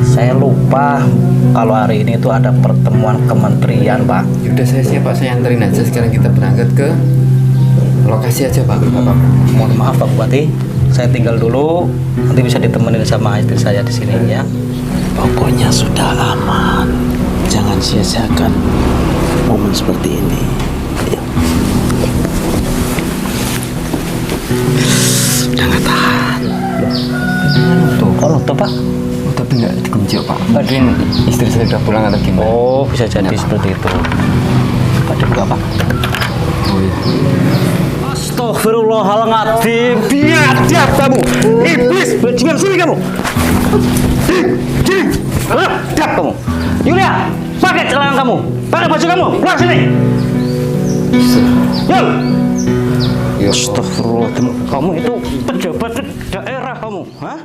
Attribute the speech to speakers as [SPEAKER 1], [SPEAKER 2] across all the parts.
[SPEAKER 1] Saya lupa kalau hari ini tuh ada pertemuan kementerian, Pak.
[SPEAKER 2] Yaudah saya siap Pak, saya anterin aja. Sekarang kita berangkat ke lokasi aja Pak.
[SPEAKER 1] Mohon maaf Pak Bupati, saya tinggal dulu. Nanti bisa ditemenin sama istri saya di sini ya.
[SPEAKER 3] Pokoknya sudah aman. Jangan sia-siakan momen seperti ini. Ya. Jangan tahan.
[SPEAKER 1] Tuh, kalau tuh Pak.
[SPEAKER 2] Oh, tapi nggak dikunci Pak. Mungkin istri saya udah pulang atau gimana?
[SPEAKER 1] Oh, bisa jadi
[SPEAKER 2] Ya,
[SPEAKER 1] seperti itu. Pak dibuka Pak.
[SPEAKER 2] Oh iya.
[SPEAKER 1] Astagfirullahaladzim, biadab kamu, iblis, bajingan sini kamu. Biadab kamu. Yulia, pakai celana kamu, pakai baju kamu, keluar sini. Yul. Astagfirullahaladzim, kamu itu pejabat daerah kamu, hah?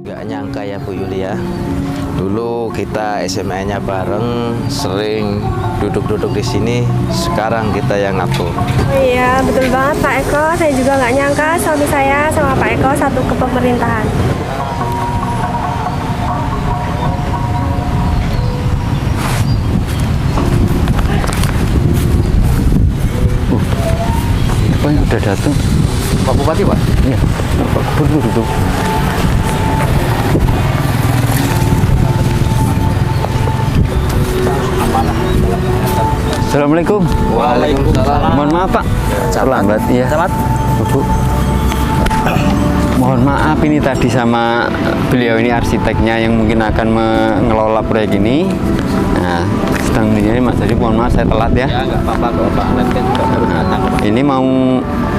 [SPEAKER 3] Gak nyangka ya Bu Yulia. Dulu kita SMA-nya bareng, sering duduk-duduk di sini. Sekarang kita yang ngatur.
[SPEAKER 4] Iya, betul banget Pak Eko. Saya juga nggak nyangka suami saya sama Pak Eko satu kepemerintahan.
[SPEAKER 2] Apa yang udah datang?
[SPEAKER 3] Pak Bupati, Pak?
[SPEAKER 2] Iya. Buru duduk. Assalamualaikum.
[SPEAKER 3] Waalaikumsalam.
[SPEAKER 2] Mohon maaf Pak, terlambat ya.
[SPEAKER 1] Selamat.
[SPEAKER 2] Bu. Mohon maaf ini tadi sama beliau ini arsiteknya yang mungkin akan mengelola proyek ini. Nah, sedang ini Mas, jadi mohon maaf saya telat ya.
[SPEAKER 1] Ya, nggak apa-apa kok Pak. Nanti juga baru datang.
[SPEAKER 2] Ini mau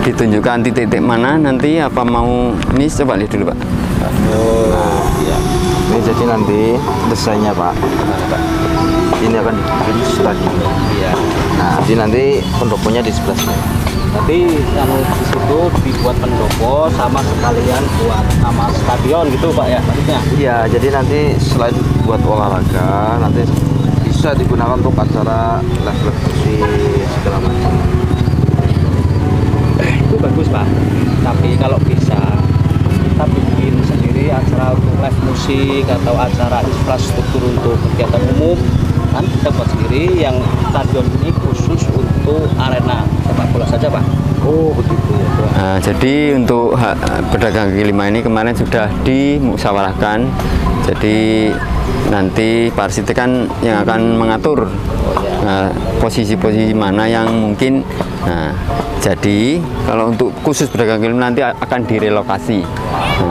[SPEAKER 2] ditunjukkan titik-titik mana nanti apa mau ini coba lihat dulu Pak.
[SPEAKER 3] Oh, iya. Ini jadi nanti desainnya Pak. Ini akan dibikin stadion.
[SPEAKER 1] Iya.
[SPEAKER 3] Nah, jadi nanti pendoponya di sebelah sini.
[SPEAKER 1] Nanti yang di situ dibuat pendopo sama sekalian buat nama stadion gitu Pak ya maksudnya.
[SPEAKER 3] Iya, jadi nanti selain buat olahraga, nanti bisa digunakan untuk acara live musik segala macam.
[SPEAKER 1] Itu bagus Pak. Tapi kalau bisa kita bikin sendiri acara untuk live musik atau acara infrastruktur untuk kegiatan umum kan kita buat sendiri. Yang stadion ini khusus untuk arena sepak bola saja Pak.
[SPEAKER 3] Oh, begitu ya.
[SPEAKER 2] Nah, jadi untuk pedagang kaki lima ini kemarin sudah dimusyawarahkan. Jadi nanti Pak Arsitek kan yang akan mengatur posisi-posisi mana yang mungkin. Nah, jadi kalau untuk khusus pedagang kaki lima nanti akan direlokasi.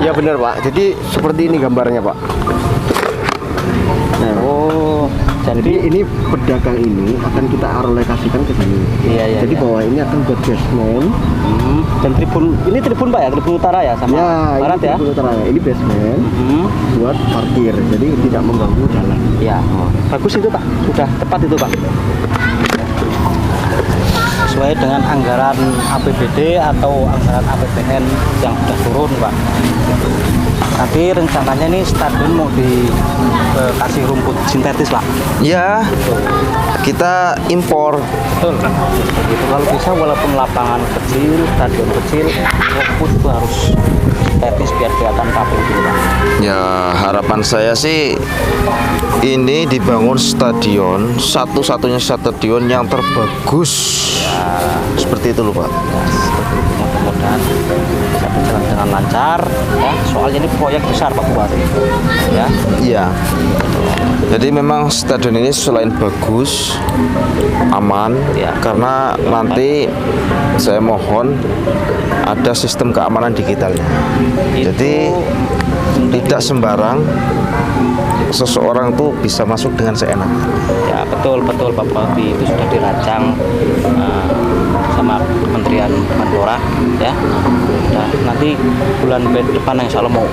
[SPEAKER 5] Ya benar Pak, jadi seperti ini gambarnya Pak. Nah, jadi ini pedagang ini akan kita alokasikan ke sini.
[SPEAKER 1] Iya,
[SPEAKER 5] Jadi
[SPEAKER 1] iya.
[SPEAKER 5] bawah ini akan buat basement.
[SPEAKER 1] Dan tribun ini tribun Pak ya, tribun utara ya sama
[SPEAKER 5] Ya,
[SPEAKER 1] barat
[SPEAKER 5] ini
[SPEAKER 1] ya.
[SPEAKER 5] tribun utara. Ini basement buat parkir, jadi tidak mengganggu jalan.
[SPEAKER 1] Iya. Bagus itu Pak, sudah tepat itu Pak. Sesuai dengan anggaran APBD atau anggaran APBN yang sudah turun Pak. Gitu. Nanti rencananya nih stadion mau dikasih rumput sintetis Pak.
[SPEAKER 3] Ya, kita impor.
[SPEAKER 1] Betul. Begitu kalau bisa walaupun lapangan kecil, stadion kecil, rumput itu harus sintetis biar kelihatan rapi gitu Pak.
[SPEAKER 3] Ya, harapan saya sih ini dibangun stadion, satu-satunya stadion yang terbagus. Seperti itu loh Pak.
[SPEAKER 1] Ya, seperti itu. Mudah-mudahan bisa berjalan dengan lancar ya. Soalnya ini proyek besar Pak Bupati. Ya.
[SPEAKER 3] Iya. Jadi memang stadion ini selain bagus, aman,
[SPEAKER 1] Ya.
[SPEAKER 3] karena nanti saya mohon ada sistem keamanan digitalnya. Jadi tidak sembarang seseorang tuh bisa masuk dengan seenaknya.
[SPEAKER 1] Ya betul Pak Bupati, itu sudah dirancang sama Kementerian Menpora ya. Nah, nanti bulan depan insya Allah mau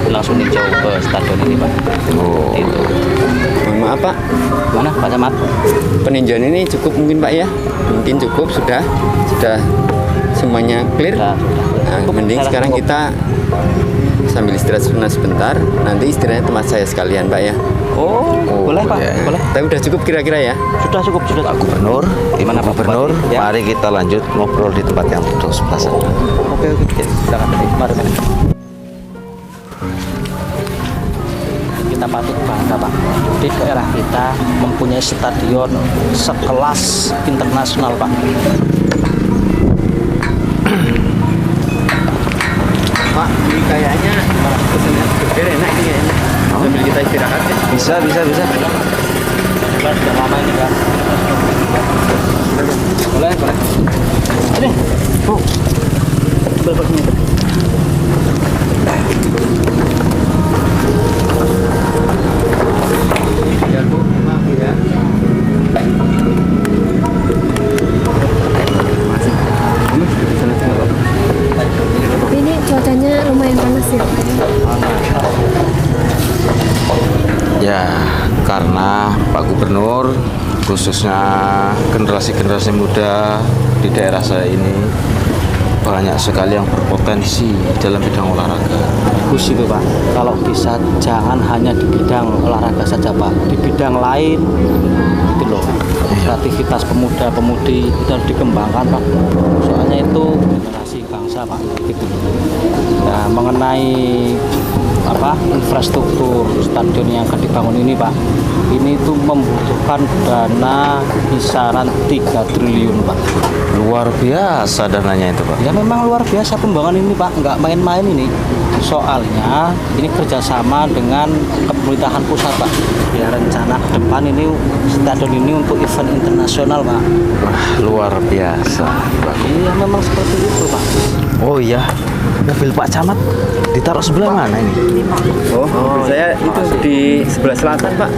[SPEAKER 1] langsung ninjau ke stadion ini Pak.
[SPEAKER 3] Oh.
[SPEAKER 1] Itu.
[SPEAKER 2] Mohon maaf Pak,
[SPEAKER 1] Mana Pak Camat?
[SPEAKER 2] peninjauan ini cukup mungkin Pak ya? Mungkin cukup, sudah semuanya clear.
[SPEAKER 1] Sudah.
[SPEAKER 2] Nah, mending sekarang kita sambil istirahat sebentar, nanti istirahatnya tempat saya sekalian Pak ya.
[SPEAKER 1] Oh, boleh Pak,
[SPEAKER 3] ya.
[SPEAKER 1] boleh.
[SPEAKER 2] Tapi udah cukup kira-kira ya?
[SPEAKER 1] Sudah cukup, sudah.
[SPEAKER 3] Pak Gubernur,
[SPEAKER 1] Gimana,
[SPEAKER 3] Ibu
[SPEAKER 1] Pak
[SPEAKER 3] Gubernur,
[SPEAKER 1] Bupati? Ya.
[SPEAKER 3] mari kita lanjut ngobrol di tempat yang betul sebelah sana.
[SPEAKER 1] Oke, ya, silakan. Mari. Kita patut bangga Pak, di daerah kita mempunyai stadion sekelas internasional Pak.
[SPEAKER 2] Pak, ini kayaknya pesennya burger enak ini kayaknya. Sambil kita istirahat ya.
[SPEAKER 3] Bisa.
[SPEAKER 1] Sudah lama ini Pak. Boleh. Ini, Bu. Coba sini.
[SPEAKER 2] Ya Bu, maaf ya.
[SPEAKER 4] Ini cuacanya lumayan panas ya.
[SPEAKER 3] Ya, karena Pak Gubernur khususnya generasi-generasi muda di daerah saya ini banyak sekali yang berpotensi dalam bidang olahraga.
[SPEAKER 1] Bagus itu Pak. Kalau bisa jangan hanya di bidang olahraga saja Pak, di bidang lain itu loh. Kreativitas pemuda-pemudi itu harus dikembangkan Pak. Soalnya itu generasi bangsa Pak. Gitu. Nah, mengenai infrastruktur stadion yang akan dibangun ini Pak, ini itu membutuhkan dana kisaran 3 triliun Pak.
[SPEAKER 3] Luar biasa dananya itu Pak.
[SPEAKER 1] Ya memang luar biasa pembangunan ini Pak, nggak main-main ini. Soalnya ini kerjasama dengan pemerintahan pusat Pak. Ya rencana ke depan ini stadion ini untuk event internasional Pak.
[SPEAKER 3] Wah, luar biasa.
[SPEAKER 1] Iya memang seperti itu Pak.
[SPEAKER 3] Oh iya, mobil Pak Camat ditaruh sebelah mana ini?
[SPEAKER 2] Oh, saya itu di sebelah selatan Pak.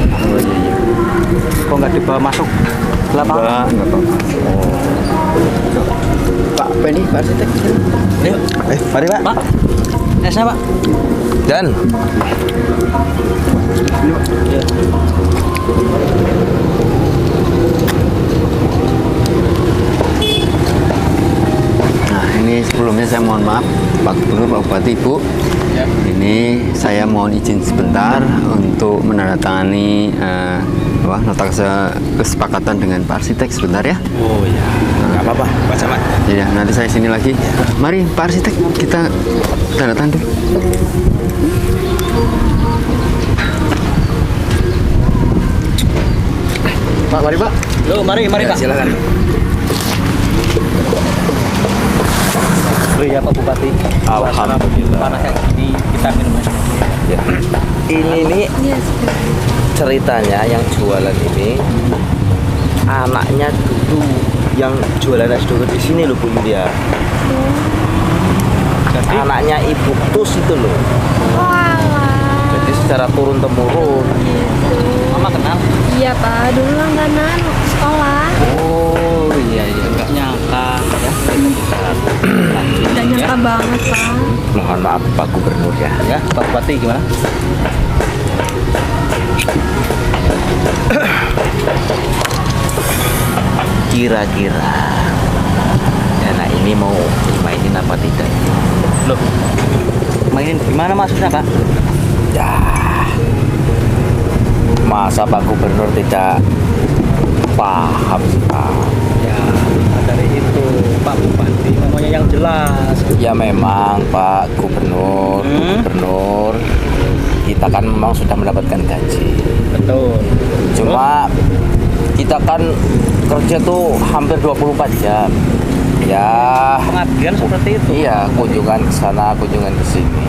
[SPEAKER 2] Oh iya.
[SPEAKER 1] Kok nggak dibawa masuk lapangan?
[SPEAKER 2] Enggak apa-apa. Pak Penny, Pak Arsitek.
[SPEAKER 1] Yuk,
[SPEAKER 3] Mari Pak.
[SPEAKER 1] Pak. Esnya Pak.
[SPEAKER 3] Dan
[SPEAKER 2] Nah, ini sebelumnya saya mohon maaf Pak Gubernur, Pak Bupati, Ibu. Ini saya mohon izin sebentar untuk menandatangani nota kesepakatan dengan Pak Arsitek sebentar ya.
[SPEAKER 3] oh iya, nggak apa-apa Pak Camat.
[SPEAKER 2] Iya, nanti saya sini lagi. Mari Pak Arsitek, kita tanda tangan dulu.
[SPEAKER 5] Pak, mari Pak.
[SPEAKER 1] Loh, mari Pak.
[SPEAKER 3] Silakan.
[SPEAKER 1] Oh iya Pak Bupati.
[SPEAKER 3] Alhamdulillah.
[SPEAKER 1] Panas kayak gini kita minum.
[SPEAKER 3] Ya. Ini nih ceritanya yang jualan ini anaknya dulu yang jualan es dawet di sini loh Bu Yulia.
[SPEAKER 1] Jadi
[SPEAKER 3] Anaknya Ibu Tus itu loh.
[SPEAKER 4] Wah.
[SPEAKER 3] Jadi secara turun temurun.
[SPEAKER 1] Mama kenal?
[SPEAKER 4] Iya Pak, dulu langganan sekolah.
[SPEAKER 1] Oh iya nggak nyangka ya.
[SPEAKER 4] Udah nyangka banget Pak.
[SPEAKER 3] Mohon maaf Pak Gubernur ya.
[SPEAKER 1] Ya Pak Bupati gimana?
[SPEAKER 3] Kira-kira dana ini mau dimainin main apa tidak.
[SPEAKER 1] Loh, mainin gimana maksudnya Pak?
[SPEAKER 3] Ya, masa Pak Gubernur tidak paham sih Pak?
[SPEAKER 1] Ya, dari itu Pak Bupati ngomongnya yang jelas.
[SPEAKER 3] Ya memang Pak Gubernur, Gubernur kita kan memang sudah mendapatkan gaji.
[SPEAKER 1] Betul.
[SPEAKER 3] Cuma kita kan kerja tuh hampir 24 jam. Ya,
[SPEAKER 1] Pengabdian seperti itu.
[SPEAKER 3] iya, kunjungan ke sana, kunjungan ke sini.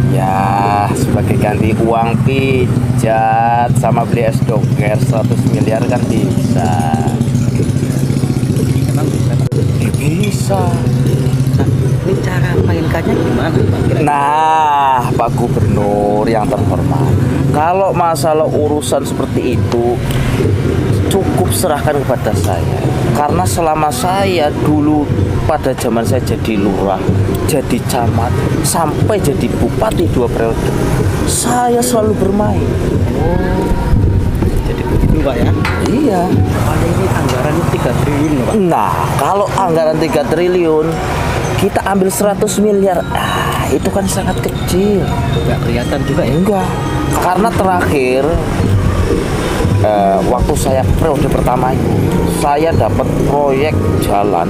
[SPEAKER 3] Ya, sebagai ganti uang pijat sama beli es doger 100 miliar kan bisa.
[SPEAKER 1] Emang bisa Pak?
[SPEAKER 3] Bisa.
[SPEAKER 1] Nah, ini cara mainkannya gimana Pak? Kira-kira?
[SPEAKER 3] Nah, Pak Gubernur yang terhormat, kalau masalah urusan seperti itu cukup serahkan kepada saya. Karena selama saya dulu pada zaman saya jadi lurah, jadi camat, sampai jadi bupati 2 periode, saya selalu bermain.
[SPEAKER 1] Jadi begitu Pak ya?
[SPEAKER 3] Iya.
[SPEAKER 1] Soalnya ini anggarannya 3 triliun loh Pak.
[SPEAKER 3] Nah, kalau anggaran 3 triliun kita ambil 100 miliar, itu kan sangat kecil.
[SPEAKER 1] Nggak kelihatan juga ya?
[SPEAKER 3] Enggak, karena terakhir waktu saya periode pertama itu saya dapat proyek jalan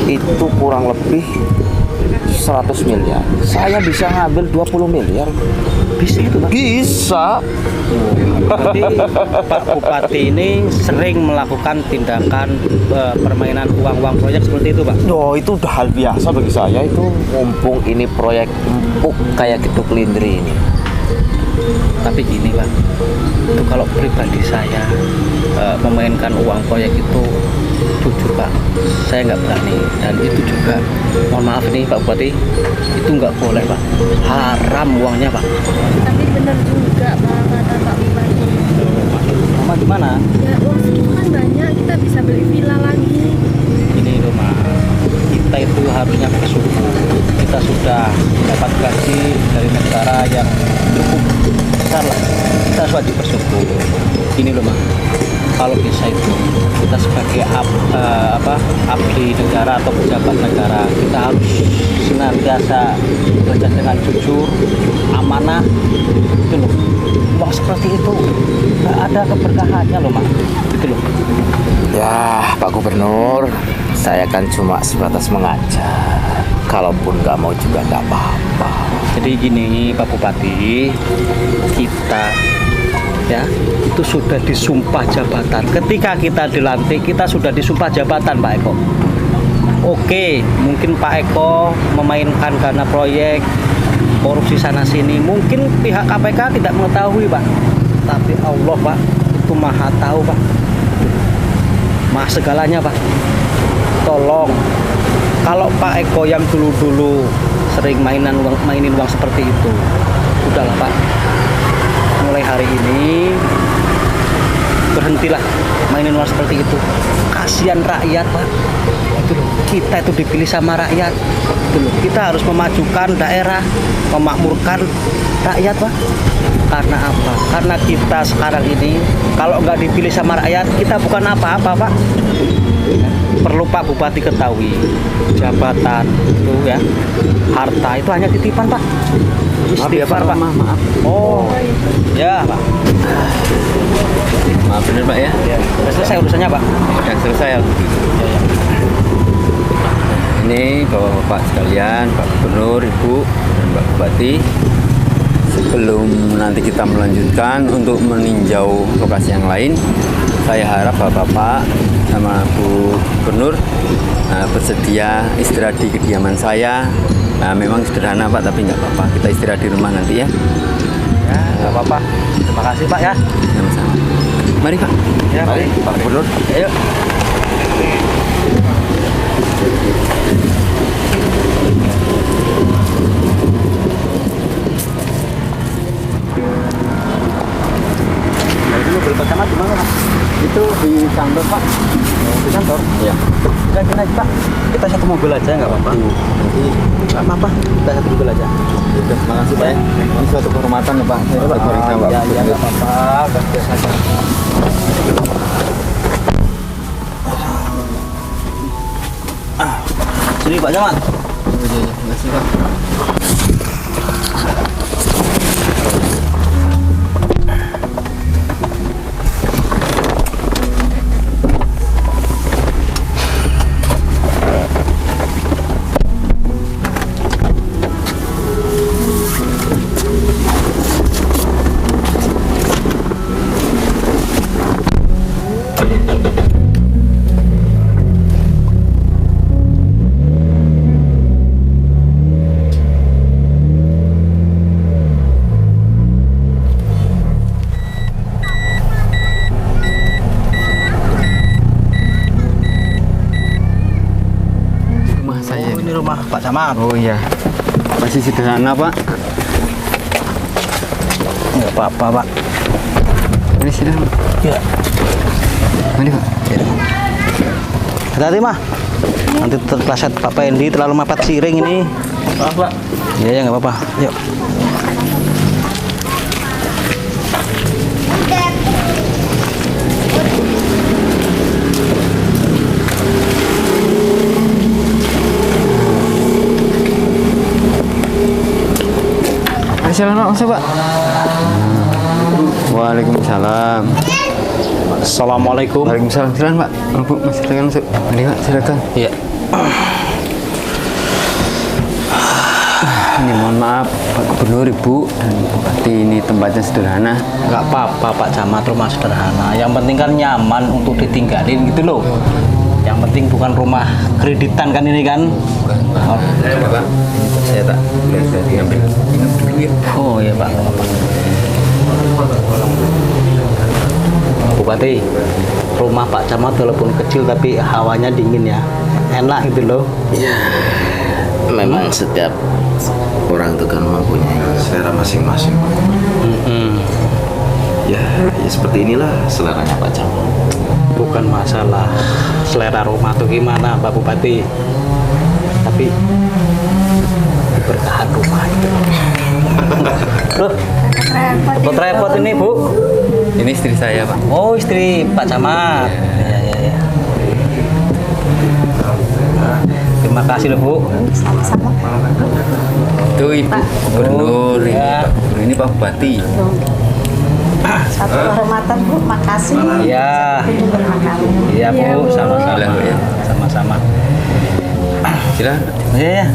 [SPEAKER 3] itu kurang lebih 100 miliar. Saya bisa ngambil 20 miliar.
[SPEAKER 1] Bisa itu Pak?
[SPEAKER 3] Bisa.
[SPEAKER 1] Berarti Pak Bupati ini sering melakukan tindakan permainan uang-uang proyek seperti itu Pak?
[SPEAKER 3] Oh, itu udah hal biasa bagi saya itu. Mumpung ini proyek empuk kayak Gedung Lindri ini.
[SPEAKER 1] Tapi gini Pak, itu kalau pribadi saya memainkan uang proyek itu jujur Pak, saya nggak berani. Dan itu juga, mohon maaf nih Pak Bupati, itu nggak boleh Pak, haram uangnya Pak.
[SPEAKER 4] Tapi benar juga Pak kata Pak Bupati.
[SPEAKER 1] Mama gimana?
[SPEAKER 4] Ya uang segitu kan banyak, kita bisa beli villa lagi.
[SPEAKER 1] Ini loh Ma, kita itu harusnya bersyukur. Kita sudah dapat gaji dari negara yang cukup besar lah. Kita harus wajib bersyukur. Ini loh Ma, kalau bisa itu kita sebagai abdi negara atau pejabat negara, kita harus senantiasa bekerja dengan jujur, amanah. Itu loh, uang seperti itu nggak ada keberkahannya loh Ma. Itu loh.
[SPEAKER 3] Ya, Pak Gubernur, saya kan cuma sebatas mengajar. Kalaupun nggak mau juga nggak apa-apa.
[SPEAKER 1] Jadi gini Pak Bupati, kita ya itu sudah disumpah jabatan. Ketika kita dilantik, kita sudah disumpah jabatan Pak Eko. Oke, mungkin Pak Eko memainkan dana proyek, korupsi sana sini. Mungkin pihak KPK tidak mengetahui Pak. Tapi Allah Pak, itu maha tahu Pak. Maha segalanya Pak. Tolong, kalau Pak Eko yang dulu-dulu sering mainin uang seperti itu, udahlah Pak. Mulai hari ini berhentilah mainin uang seperti itu. Kasihan rakyat Pak. Itu loh, kita itu dipilih sama rakyat. Itu loh, kita harus memajukan daerah, memakmurkan rakyat Pak. Karena apa? Karena kita sekarang ini kalau nggak dipilih sama rakyat, kita bukan apa-apa Pak. Perlu Pak Bupati ketahui, jabatan itu ya, harta itu hanya titipan Pak. Istighfar Pak.
[SPEAKER 2] Maaf.
[SPEAKER 1] Oh, ya Pak.
[SPEAKER 2] Maaf bener Pak ya.
[SPEAKER 1] Sudah selesai urusannya Pak.
[SPEAKER 2] Sudah selesai. Ini Bapak-bapak sekalian, Pak Gubernur, Ibu, dan Pak Bupati. Sebelum nanti kita melanjutkan untuk meninjau lokasi yang lain, saya harap Bapak-bapak sama Bu Gubernur bersedia istirahat di kediaman saya. Nah, memang sederhana Pak, tapi nggak apa-apa. Kita istirahat di rumah nanti ya.
[SPEAKER 1] Ya, nggak apa-apa. Terima kasih Pak ya.
[SPEAKER 2] Sama-sama. Mari Pak.
[SPEAKER 1] Ya,
[SPEAKER 3] Mari, Pak Gubernur.
[SPEAKER 1] Ayo. Mobil pertama di mana Pak?
[SPEAKER 2] Itu di kantor Pak.
[SPEAKER 1] Di kantor?
[SPEAKER 2] Ya.
[SPEAKER 1] Kita gini aja Pak, kita satu mobil aja nggak apa-apa. Nggak apa-apa, kita satu mobil aja.
[SPEAKER 2] Sudah, terima kasih Pak. Ini suatu kehormatan ya Pak. Saya Pak Goreng sama Pak.
[SPEAKER 1] Ya, ya nggak apa-apa, biasa aja. Ini Pak Camat.
[SPEAKER 2] Makasih Pak. Rumah saya.
[SPEAKER 1] Ini rumah Pak Camat.
[SPEAKER 2] Oh iya. Masih sederhana Pak.
[SPEAKER 1] Enggak apa-apa, Pak.
[SPEAKER 2] Ini silakan.
[SPEAKER 1] Ya.
[SPEAKER 2] Mari Pak.
[SPEAKER 1] Hati-hati, Mah. Nanti terpleset Pak Pendi terlalu mepet siring ini.
[SPEAKER 3] Maaf, Pak.
[SPEAKER 1] Iya, ya nggak apa-apa. Yuk.
[SPEAKER 2] Silakan masuk Pak. Waalaikumsalam.
[SPEAKER 1] Assalamualaikum.
[SPEAKER 2] Waalaikumsalam. Silakan Pak. Oh, Bu, silakan masuk. Mari Pak, silakan.
[SPEAKER 1] Iya.
[SPEAKER 2] Ini mohon maaf Pak Gubernur, Ibu dan Bupati, ini tempatnya sederhana.
[SPEAKER 1] Nggak apa-apa Pak Camat, rumah sederhana. Yang penting kan nyaman untuk ditinggalin gitu loh. Yang penting bukan rumah kreditan kan ini kan.
[SPEAKER 2] Coba Pak, ini Pak, saya tak lihat diambil dulu ya.
[SPEAKER 1] Oh iya Pak, nggak apa-apa. Bupati, rumah Pak Camat walaupun kecil tapi hawanya dingin ya. Enak gitu loh.
[SPEAKER 3] Memang setiap orang itu kan mempunyai selera masing-masing. Ya seperti inilah seleranya Pak Camat.
[SPEAKER 1] Bukan masalah selera rumah tuh gimana Pak Bupati, tapi keberkahan rumah itu. Loh, repot ini Bu.
[SPEAKER 2] Ini istri saya Pak.
[SPEAKER 1] Oh, istri Pak Camat. Ya. Terima kasih loh Bu.
[SPEAKER 2] Itu Ibu Gubernur, ini
[SPEAKER 1] ya.
[SPEAKER 2] Pak Gubernur, ini Pak Bupati.
[SPEAKER 6] Satu kehormatan Bu, makasih.
[SPEAKER 1] Iya.
[SPEAKER 6] Kunjungan kami.
[SPEAKER 1] Iya Bu, sama-sama.
[SPEAKER 2] Silakan, Bu, ya.
[SPEAKER 1] Sama-sama.
[SPEAKER 2] Silakan.
[SPEAKER 1] Iya.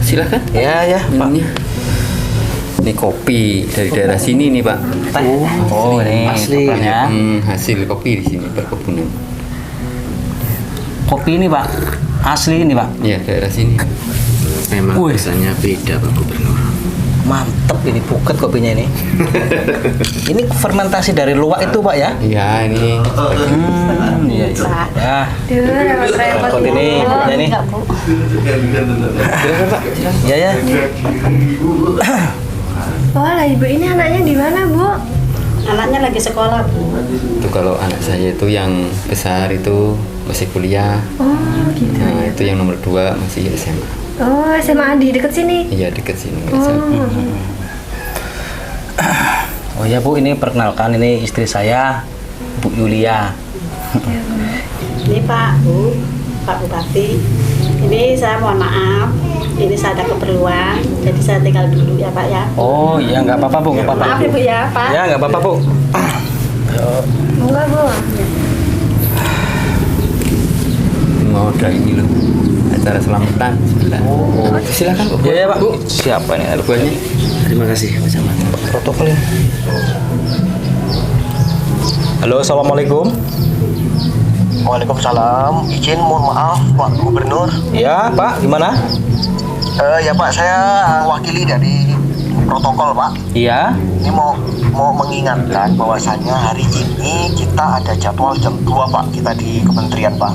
[SPEAKER 2] Silakan.
[SPEAKER 1] Ya, Pak.
[SPEAKER 2] Ini kopi dari daerah sini nih Pak.
[SPEAKER 1] Teh. Oh, ini
[SPEAKER 3] asli.
[SPEAKER 1] ya.
[SPEAKER 2] Hasil kopi di sini perkebunan.
[SPEAKER 1] Kopi ini Pak, asli ini Pak.
[SPEAKER 2] Iya daerah sini.
[SPEAKER 3] Memang
[SPEAKER 1] Wih.
[SPEAKER 3] rasanya beda Pak Gubernur.
[SPEAKER 1] Mantep ini buket kopinya ini. Ini fermentasi dari luwak itu Pak ya?
[SPEAKER 2] Iya ini.
[SPEAKER 1] Iya. Ya.
[SPEAKER 4] Duh, repot-repot
[SPEAKER 1] Repot ini bukunya ini.
[SPEAKER 6] Enggak Bu.
[SPEAKER 2] Silakan Pak.
[SPEAKER 1] Ya.
[SPEAKER 4] Oh lah ibu, ini anaknya di mana Bu?
[SPEAKER 6] Anaknya lagi sekolah Bu.
[SPEAKER 2] Itu kalau anak saya itu yang besar itu masih kuliah.
[SPEAKER 4] Oh gitu.
[SPEAKER 2] Nah itu yang nomor 2 masih SMA.
[SPEAKER 4] Oh SMA di deket sini.
[SPEAKER 2] Iya dekat sini.
[SPEAKER 1] Oh ya Bu, ini perkenalkan ini istri saya, Bu Yulia.
[SPEAKER 6] Ini Pak Bu, Pak Bupati. Ini saya mohon maaf. Ini saya ada keperluan, jadi saya tinggal dulu ya Pak ya.
[SPEAKER 1] Oh iya nggak apa-apa Bu, nggak apa-apa.
[SPEAKER 6] Maaf Ibu ya Pak.
[SPEAKER 1] Ya nggak apa-apa Bu.
[SPEAKER 4] Enggak Bu.
[SPEAKER 2] Mau ada ini loh acara selamatan sebelah. Silakan Bu.
[SPEAKER 1] Ya Pak. Siapa ini?
[SPEAKER 2] Buahnya.
[SPEAKER 3] Terima kasih Pak Camat.
[SPEAKER 1] Protokol ya. Halo, assalamualaikum.
[SPEAKER 7] Waalaikumsalam. Izin mohon maaf Pak Gubernur.
[SPEAKER 1] Ya Pak, gimana?
[SPEAKER 7] Ya Pak, saya wakili dari protokol Pak.
[SPEAKER 1] Iya.
[SPEAKER 7] Ini mau mengingatkan bahwasannya hari ini kita ada jadwal jam 2 Pak, kita di kementerian Pak.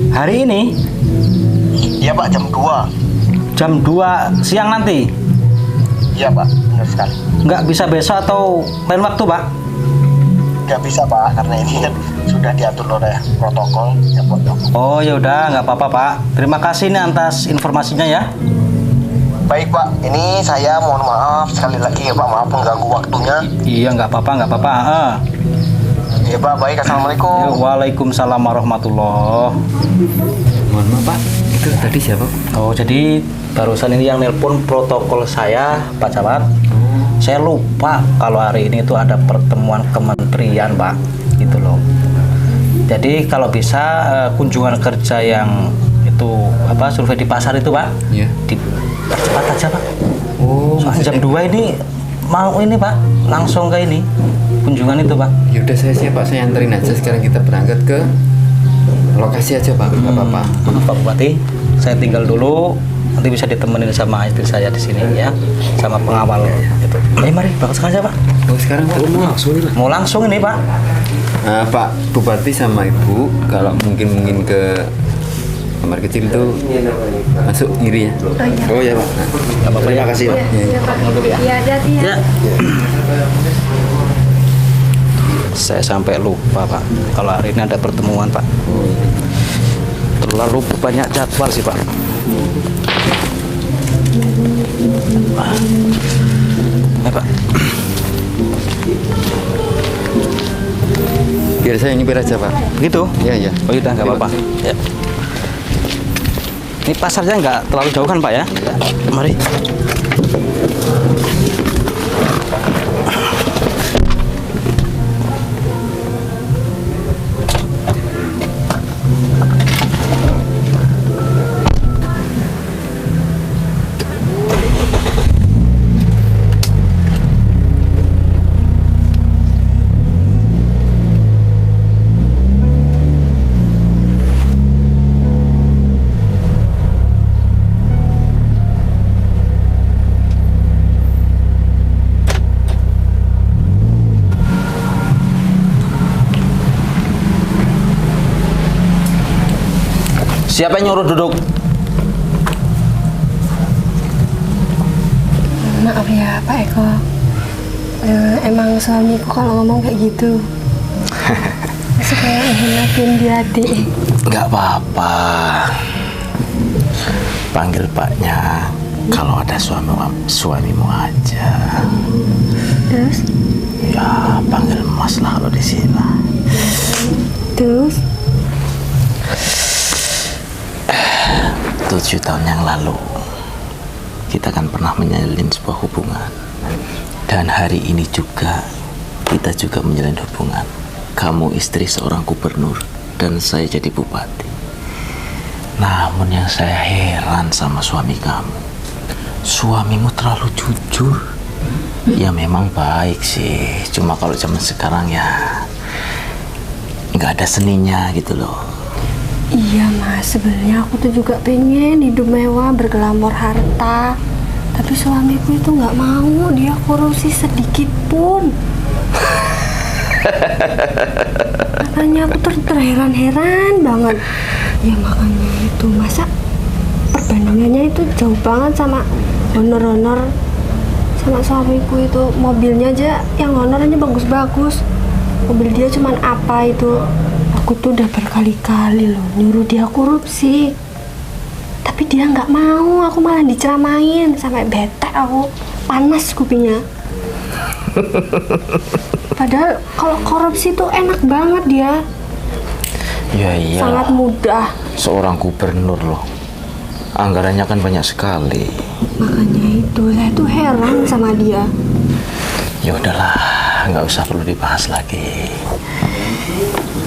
[SPEAKER 1] Hari ini
[SPEAKER 7] Iya Pak, jam 2.
[SPEAKER 1] jam 2 siang nanti.
[SPEAKER 7] Iya Pak, benar sekali.
[SPEAKER 1] Nggak bisa besok atau lain waktu Pak?
[SPEAKER 7] Nggak bisa Pak, karena ini kan sudah diatur oleh protokol ya Pak.
[SPEAKER 1] Oh ya udah nggak apa-apa Pak. Terima kasih nih atas informasinya ya.
[SPEAKER 7] Baik Pak, ini saya mohon maaf sekali lagi ya Pak, maaf mengganggu waktunya.
[SPEAKER 1] Iya nggak apa-apa.
[SPEAKER 7] Iya Pak, baik, assalamualaikum.
[SPEAKER 1] Ya, waalaikumsalam warahmatullahi.
[SPEAKER 2] Mohon maaf Pak, itu tadi siapa?
[SPEAKER 1] Oh, jadi barusan ini yang nelpon protokol saya, Pak Camat. Saya lupa kalau hari ini itu ada pertemuan kementerian, Pak. Gitu loh. Jadi kalau bisa kunjungan kerja yang itu survei di pasar itu, Pak.
[SPEAKER 2] Iya.
[SPEAKER 1] Dipercepat aja, Pak.
[SPEAKER 2] Oh,
[SPEAKER 1] Soalnya jam 2 ini mau ini, Pak. Langsung ke ini. Kunjungan itu, Pak.
[SPEAKER 2] Yaudah saya siap Pak, saya anterin aja. Sekarang kita berangkat ke lokasi aja Pak, nggak apa-apa.
[SPEAKER 1] Maaf Pak Bupati, saya tinggal dulu. Nanti bisa ditemenin sama istri saya di sini ya, sama pengawal itu. Mari berangkat sekarang aja Pak.
[SPEAKER 2] Oh sekarang Pak?
[SPEAKER 1] Mau langsung ini Pak.
[SPEAKER 2] Pak Bupati sama Ibu, kalau mungkin ke kamar kecil itu masuk kiri ya.
[SPEAKER 5] Oh ya Pak. Terima kasih Pak.
[SPEAKER 4] Iya Pak. Iya, hati-hati ya.
[SPEAKER 1] Ya. Saya sampai lupa Pak, kalau hari ini ada pertemuan Pak. Terlalu banyak jadwal sih Pak. Pak.
[SPEAKER 2] Biar saya nyupir aja Pak.
[SPEAKER 1] Begitu?
[SPEAKER 2] Iya iya.
[SPEAKER 1] Oh udah nggak apa-apa. Ya. Ini pasarnya nggak terlalu jauh kan Pak ya? Mari. Siapa yang nyuruh duduk?
[SPEAKER 4] Maaf ya Pak Eko. Emang suamiku kalau ngomong kayak gitu. Supaya enakin di hati.
[SPEAKER 3] Nggak apa-apa. Panggil Paknya kalau ada suamimu aja.
[SPEAKER 4] Terus?
[SPEAKER 3] Ya, panggil Mas lah kalau di sini.
[SPEAKER 4] Terus?
[SPEAKER 3] 7 tahun yang lalu kita kan pernah menyalin sebuah hubungan, dan hari ini juga kita juga menjalin hubungan. Kamu istri seorang gubernur dan saya jadi bupati. Namun yang saya heran sama suami kamu, suamimu terlalu jujur. Ya memang baik sih, cuma kalau zaman sekarang ya nggak ada seninya gitu loh.
[SPEAKER 4] Iya Mas, sebenarnya aku tuh juga pengen hidup mewah, bergelamor harta. Tapi suamiku itu nggak mau, dia korupsi sedikit pun. Makanya aku terheran-heran banget. Ya makanya itu, masa perbandingannya itu jauh banget sama honor-honor sama suamiku itu. Mobilnya aja yang honornya bagus-bagus. Mobil dia cuman apa itu. Aku tuh udah berkali-kali loh nyuruh dia korupsi, tapi dia nggak mau. Aku malah diceramain sampai bete, aku panas kupingnya. Padahal kalau korupsi tuh enak banget dia.
[SPEAKER 3] Ya iya.
[SPEAKER 4] Sangat mudah.
[SPEAKER 3] Seorang gubernur loh, anggarannya kan banyak sekali.
[SPEAKER 4] Makanya itu saya tuh heran sama dia.
[SPEAKER 3] Ya udahlah, nggak usah perlu dibahas lagi.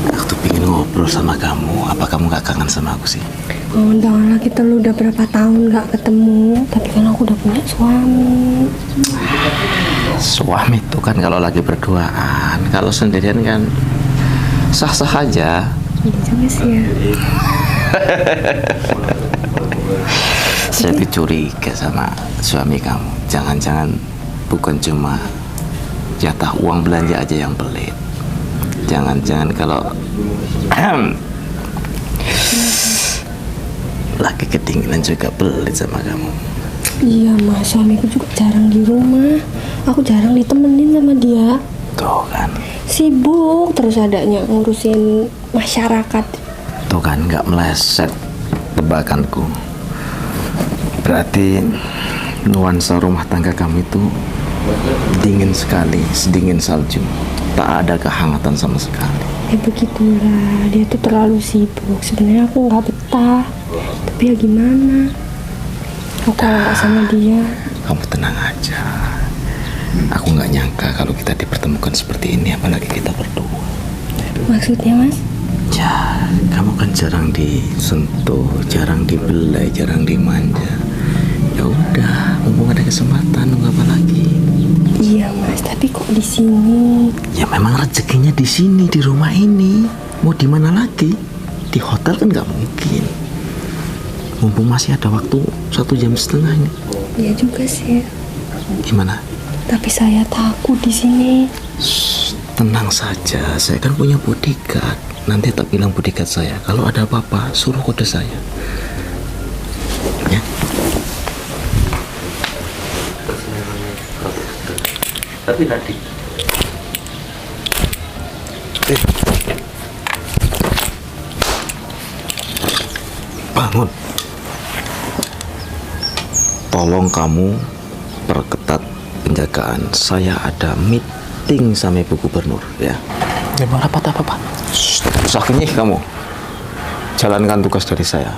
[SPEAKER 3] Aku tuh pengen ngobrol sama kamu. Apa kamu nggak kangen sama aku sih?
[SPEAKER 4] Oh, janganlah, kita lu udah berapa tahun nggak ketemu. Tapi kan aku udah punya suami.
[SPEAKER 3] Suami itu kan kalau lagi berduaan, kalau sendirian kan sah-sah aja.
[SPEAKER 4] Iya juga sih ya.
[SPEAKER 3] Saya tuh curiga sama suami kamu. Jangan-jangan bukan cuma jatah uang belanja aja yang pelit. Jangan-jangan kalau laki ketinggalan juga pelit sama kamu.
[SPEAKER 4] Iya Mas, suamiku juga jarang di rumah. Aku jarang ditemenin sama dia.
[SPEAKER 3] Tuh kan.
[SPEAKER 4] Sibuk terus adanya ngurusin masyarakat.
[SPEAKER 3] Tuh kan, nggak meleset tebakanku. Berarti nuansa rumah tangga kamu itu dingin sekali, sedingin salju. Tak ada kehangatan sama sekali.
[SPEAKER 4] Ya begitulah, dia tuh terlalu sibuk. Sebenarnya aku nggak betah, tapi ya gimana? Aku kalau nggak sama dia.
[SPEAKER 3] Kamu tenang aja. Aku nggak nyangka kalau kita dipertemukan seperti ini, apalagi kita berdua.
[SPEAKER 4] Maksudnya mas?
[SPEAKER 3] Ya, kamu kan jarang disentuh, jarang dibelai, jarang dimanja. Ya udah, mumpung ada kesempatan, nunggu apa lagi?
[SPEAKER 4] Iya mas, tapi kok di sini?
[SPEAKER 3] Ya memang rezekinya di sini, di rumah ini. Mau di mana lagi? Di hotel kan nggak mungkin. Mumpung masih ada waktu 1,5 jam ini.
[SPEAKER 4] Iya juga sih.
[SPEAKER 3] Gimana?
[SPEAKER 4] Tapi saya takut di sini.
[SPEAKER 3] Shh, tenang saja, saya kan punya bodyguard. Nanti tak bilang bodyguard saya, kalau ada apa-apa suruh kode saya. Ya.
[SPEAKER 1] Tapi tadi
[SPEAKER 3] Bangun. Tolong kamu perketat penjagaan. Saya ada meeting sama Ibu Gubernur, ya.
[SPEAKER 8] Memang rapat apa, Pak?
[SPEAKER 3] Sakinya kamu jalankan tugas dari saya.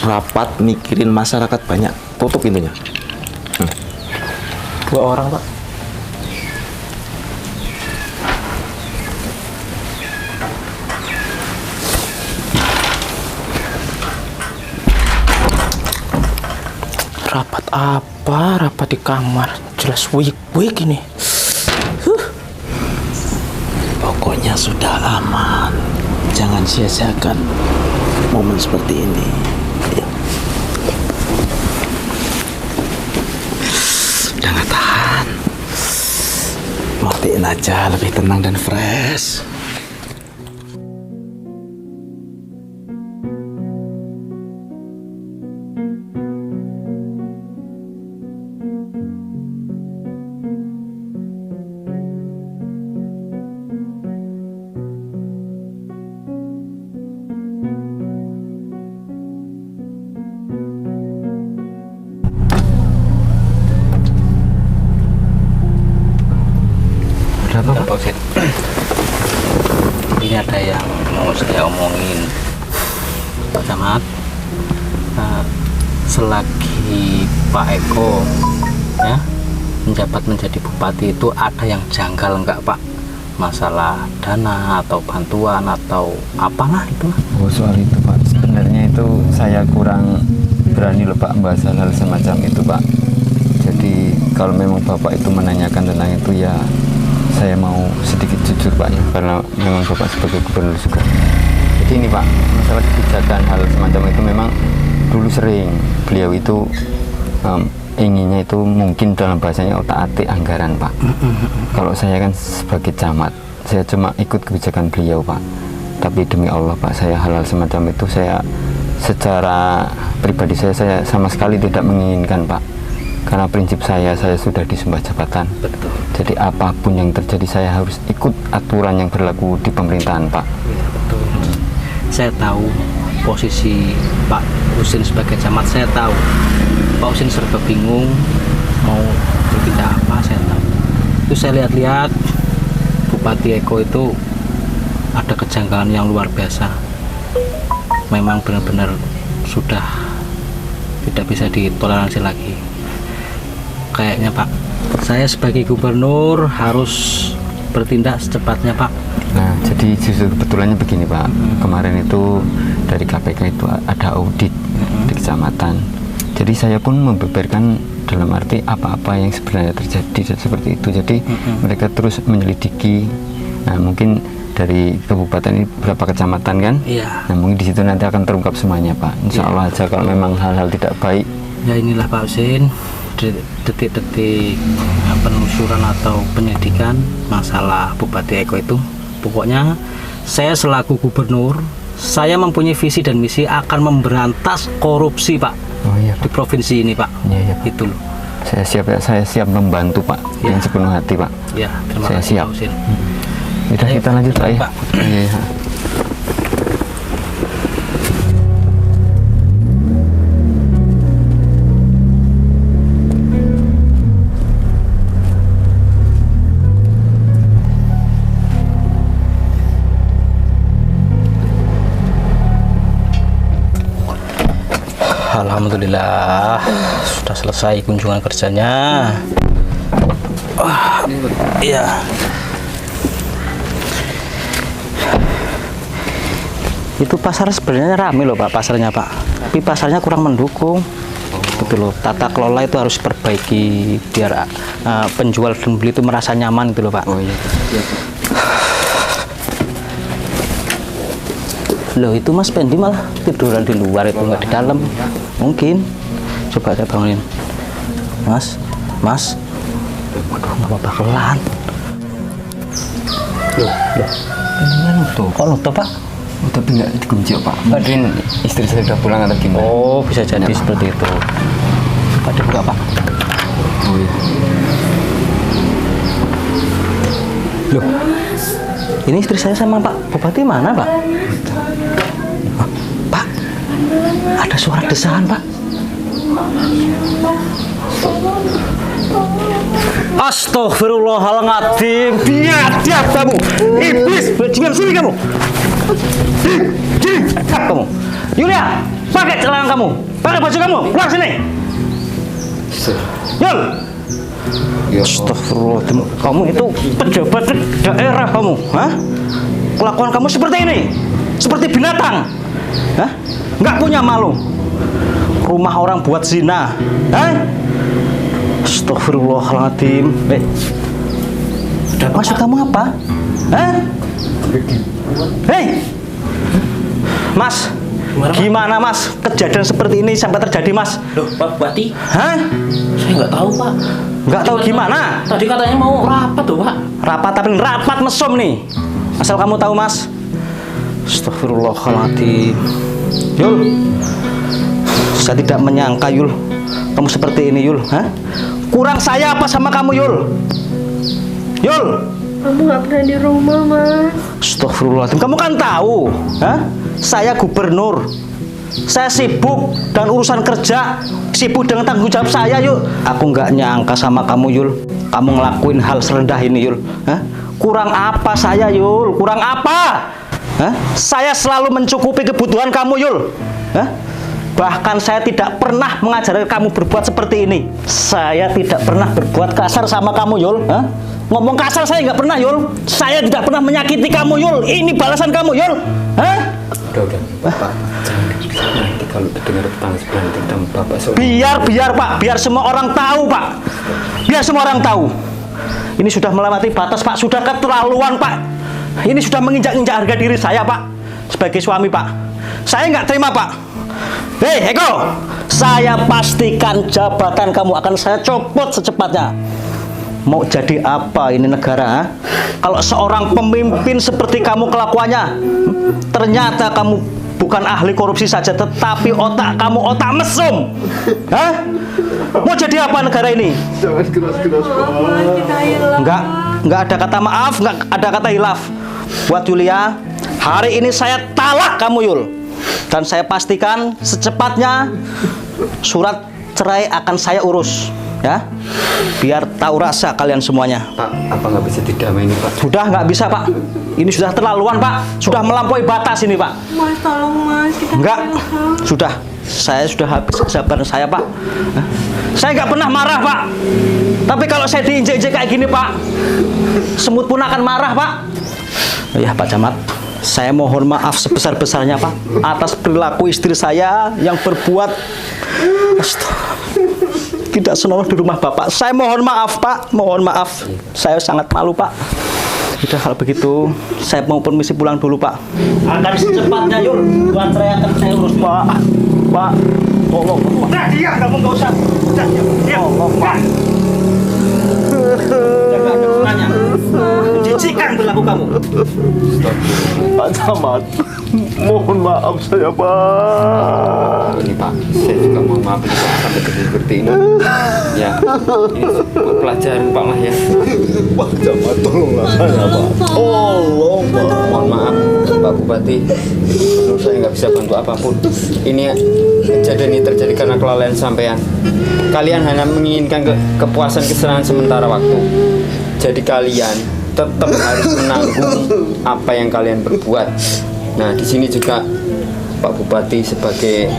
[SPEAKER 3] Rapat mikirin masyarakat banyak. Tutup pintunya.
[SPEAKER 8] 2 orang, Pak. Rapat apa? Rapat di kamar. Jelas week ini.
[SPEAKER 3] Pokoknya sudah aman. Jangan sia-siakan momen seperti ini. Ya. Jangan tahan. Matiin aja, lebih tenang dan fresh.
[SPEAKER 1] Pak Usin, ini ada yang mau saya omongin, Pak Camat. Selagi Pak Eko ya menjabat menjadi bupati itu ada yang janggal enggak Pak? Masalah dana atau bantuan atau apalah itulah.
[SPEAKER 2] Oh, soal itu Pak, sebenarnya itu saya kurang berani loh Pak membahas hal semacam itu Pak. Jadi kalau memang Bapak itu menanyakan tentang itu ya saya mau sedikit jujur Pak ya, karena memang Bapak sebagai gubernur juga. Jadi ini Pak, masalah kebijakan hal semacam itu memang dulu sering beliau itu inginnya itu mungkin dalam bahasanya otak-atik anggaran Pak. Kalau saya kan sebagai camat, saya cuma ikut kebijakan beliau Pak. Tapi demi Allah Pak, saya hal-hal semacam itu saya secara pribadi saya sama sekali tidak menginginkan Pak. Karena prinsip saya sudah disumpah jabatan.
[SPEAKER 1] Betul.
[SPEAKER 2] Jadi apapun yang terjadi saya harus ikut aturan yang berlaku di pemerintahan Pak.
[SPEAKER 1] Ya, betul. Saya tahu posisi Pak Usin sebagai camat, saya tahu Pak Usin serba bingung mau berpindah apa, saya tahu. Itu saya lihat-lihat Bupati Eko itu ada kejanggalan yang luar biasa. Memang benar-benar sudah tidak bisa ditoleransi lagi. Kayaknya Pak, saya sebagai gubernur harus bertindak secepatnya Pak.
[SPEAKER 2] Nah, jadi justru kebetulannya begini Pak. Kemarin itu dari KPK itu ada audit di kecamatan. Jadi saya pun membeberkan dalam arti apa-apa yang sebenarnya terjadi seperti itu. Jadi mereka terus menyelidiki. Nah, mungkin dari kabupaten ini berapa kecamatan kan?
[SPEAKER 1] Iya.
[SPEAKER 2] Nah, mungkin di situ nanti akan terungkap semuanya Pak. Insya Allah aja kalau memang hal-hal tidak baik.
[SPEAKER 1] Ya inilah Pak Usin, detik-detik penelusuran atau penyelidikan masalah Bupati Eko itu. Pokoknya saya selaku gubernur, saya mempunyai visi dan misi akan memberantas korupsi Pak.
[SPEAKER 2] Oh iya
[SPEAKER 1] Di
[SPEAKER 2] Pak.
[SPEAKER 1] provinsi ini Pak.
[SPEAKER 2] Iya, Pak.
[SPEAKER 1] Itu loh.
[SPEAKER 2] Saya siap membantu Pak dengan sepenuh hati Pak.
[SPEAKER 1] Ya, terima
[SPEAKER 2] Saya
[SPEAKER 1] kasih
[SPEAKER 2] siap.
[SPEAKER 1] Pak Usin.
[SPEAKER 2] Udah
[SPEAKER 1] Ayo,
[SPEAKER 2] kita lanjut Pak ya.
[SPEAKER 1] Pak.
[SPEAKER 2] Iya.
[SPEAKER 8] Alhamdulillah sudah selesai kunjungan kerjanya. Iya. Itu pasar sebenarnya ramai loh Pak, pasarnya Pak. Tapi pasarnya kurang mendukung. Betul loh, tata kelola itu harus diperbaiki biar penjual dan beli itu merasa nyaman gitu loh Pak.
[SPEAKER 2] Oh iya.
[SPEAKER 8] Loh itu Mas Pendi malah tiduran di luar itu nggak di dalam. Mungkin. Coba saya bangunin. Mas. Waduh, nggak apa-apa pelan. Loh.
[SPEAKER 2] Ini kan nutup.
[SPEAKER 8] Kok nutup Pak?
[SPEAKER 2] Oh, tapi nggak dikunci Pak. Mungkin istri saya sudah pulang atau gimana?
[SPEAKER 8] Oh, bisa jadi seperti itu. Ada buka Pak.
[SPEAKER 2] Oh iya.
[SPEAKER 8] Loh, ini istri saya sama Pak Bupati mana Pak? Oh, Pak, ada suara desahan Pak. Astaghfirullahaladzim, biadab kamu, iblis, bajingan sini kamu. Kamu, Yulia, pakai celana kamu, pakai baju kamu, keluar sini. Yul. Astagfirullahaladzim, kamu itu pejabat daerah kamu, hah? Kelakuan kamu seperti ini, seperti binatang, hah? Nggak punya malu. Rumah orang buat zina, hah? Astagfirullahaladzim. Maksud kamu apa? Hah? Hei, Mas, gimana Mas? Kejadian seperti ini sampai terjadi Mas?
[SPEAKER 3] Loh, Pak Bupati?
[SPEAKER 8] Hah?
[SPEAKER 3] Saya nggak tahu Pak.
[SPEAKER 8] Nggak tahu gimana?
[SPEAKER 3] Tadi katanya mau rapat tuh Pak.
[SPEAKER 8] Rapat tapi rapat mesum nih. Asal kamu tahu Mas. Astagfirullahaladzim. Yul, saya tidak menyangka Yul, kamu seperti ini Yul. Hah? Kurang saya apa sama kamu Yul? Yul,
[SPEAKER 4] Kamu nggak pernah di rumah, Mas.
[SPEAKER 8] Astagfirullahaladzim, kamu kan tahu, hah? Saya gubernur, saya sibuk dan urusan kerja, sibuk dengan tanggung jawab saya, Yul. Aku nggak nyangka sama kamu, Yul. Kamu ngelakuin hal serendah ini, Yul. Hah? Kurang apa saya, Yul? Kurang apa? Hah? Saya selalu mencukupi kebutuhan kamu, Yul. Hah? Bahkan saya tidak pernah mengajarkan kamu berbuat seperti ini. Saya tidak pernah berbuat kasar sama kamu, Yul. Hah? Ngomong kasar saya nggak pernah, Yul. Saya tidak pernah menyakiti kamu, Yul. Ini balasan kamu, Yul. Hah?
[SPEAKER 2] Udah, Bapak. Nanti kalau terdengar tetangga sebelah nanti Bapak
[SPEAKER 8] Biar Pak, biar semua orang tahu, Pak. Biar semua orang tahu. Ini sudah melewati batas, Pak. Sudah keterlaluan, Pak. Ini sudah menginjak-injak harga diri saya, Pak. Sebagai suami, Pak. Saya nggak terima, Pak. Hei, Eko, saya pastikan jabatan kamu akan saya copot secepatnya. Mau jadi apa ini negara? Ha? Kalau seorang pemimpin seperti kamu kelakuannya, ternyata kamu bukan ahli korupsi saja, tetapi otak kamu otak mesum. Hah? Mau jadi apa negara ini?
[SPEAKER 5] Jangan keras-keras, Pak.
[SPEAKER 8] Enggak ada kata maaf, enggak ada kata hilaf. Buat Yulia, hari ini saya talak kamu, Yul. Dan saya pastikan secepatnya surat cerai akan saya urus, ya. Biar tahu rasa kalian semuanya.
[SPEAKER 2] Pak, apa nggak bisa didamai ini, Pak?
[SPEAKER 8] Sudah nggak bisa, Pak. Ini sudah terlaluan, Pak. Sudah melampaui batas ini, Pak.
[SPEAKER 4] Mas, tolong Mas.
[SPEAKER 8] Enggak, sudah. Saya sudah habis kesabaran saya, Pak. Hah? Saya nggak pernah marah, Pak. Tapi kalau saya diinjek-injek kayak gini, Pak, semut pun akan marah, Pak. Ya, Pak Camat. Saya mohon maaf sebesar-besarnya, Pak, atas perilaku istri saya yang berbuat tidak senonoh di rumah Bapak. Saya mohon maaf, Pak. Mohon maaf. Saya sangat malu, Pak. Udah, kalau begitu saya mau permisi pulang dulu, Pak. Akan secepatnya, Yul. Buat saya akan saya urus, Pak. Pak, tolong, Pak. Udah, diam, kamu nggak usah. Udah, diam. Tolong, Pak. Jangan ada gunanya. Menjijikan berlaku kamu.
[SPEAKER 5] Pak Camat, mohon maaf saya, Pak.
[SPEAKER 2] Ini Pak, saya juga mohon maaf ini Pak sampai terjadi seperti ini. Ya, ini pelajaran Pak lah ya.
[SPEAKER 5] Pak Camat, tolonglah saya, Pak. Tolong, Pak.
[SPEAKER 2] Mohon maaf Pak Bupati, menurut saya nggak bisa bantu apapun. Ini kejadian ini terjadi karena kelalaian sampean. Kalian hanya menginginkan kepuasan kesenangan sementara waktu. Jadi kalian tetap harus menanggung apa yang kalian berbuat. Nah, di sini juga Pak Bupati sebagai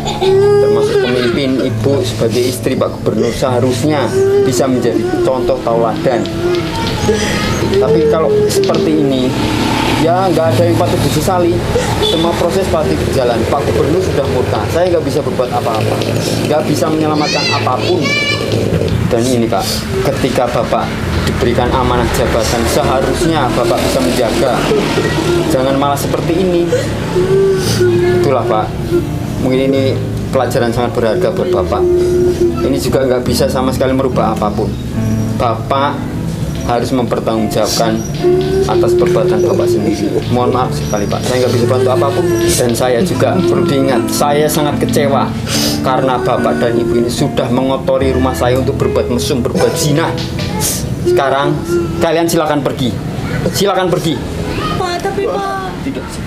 [SPEAKER 2] termasuk pemimpin, Ibu sebagai istri Pak Gubernur seharusnya bisa menjadi contoh tauladan. Tapi kalau seperti ini, ya nggak ada yang patut disesali. Semua proses pasti berjalan. Pak Gubernur sudah murka, saya nggak bisa berbuat apa-apa, nggak bisa menyelamatkan apapun. Dan ini Kak, ketika Bapak diberikan amanah jabatan, seharusnya Bapak bisa menjaga. Jangan malah seperti ini. Itulah Pak, mungkin ini pelajaran sangat berharga buat Bapak. Ini juga nggak bisa sama sekali merubah apapun. Bapak harus mempertanggungjawabkan atas perbuatan Bapak sendiri. Mohon maaf sekali Pak, saya nggak bisa bantu apapun. Dan saya juga perlu diingat, saya sangat kecewa karena Bapak dan Ibu ini sudah mengotori rumah saya untuk berbuat mesum, berbuat zina. Sekarang kalian silakan pergi. Silakan pergi.
[SPEAKER 4] Pak, tapi Pak.
[SPEAKER 2] Tidak.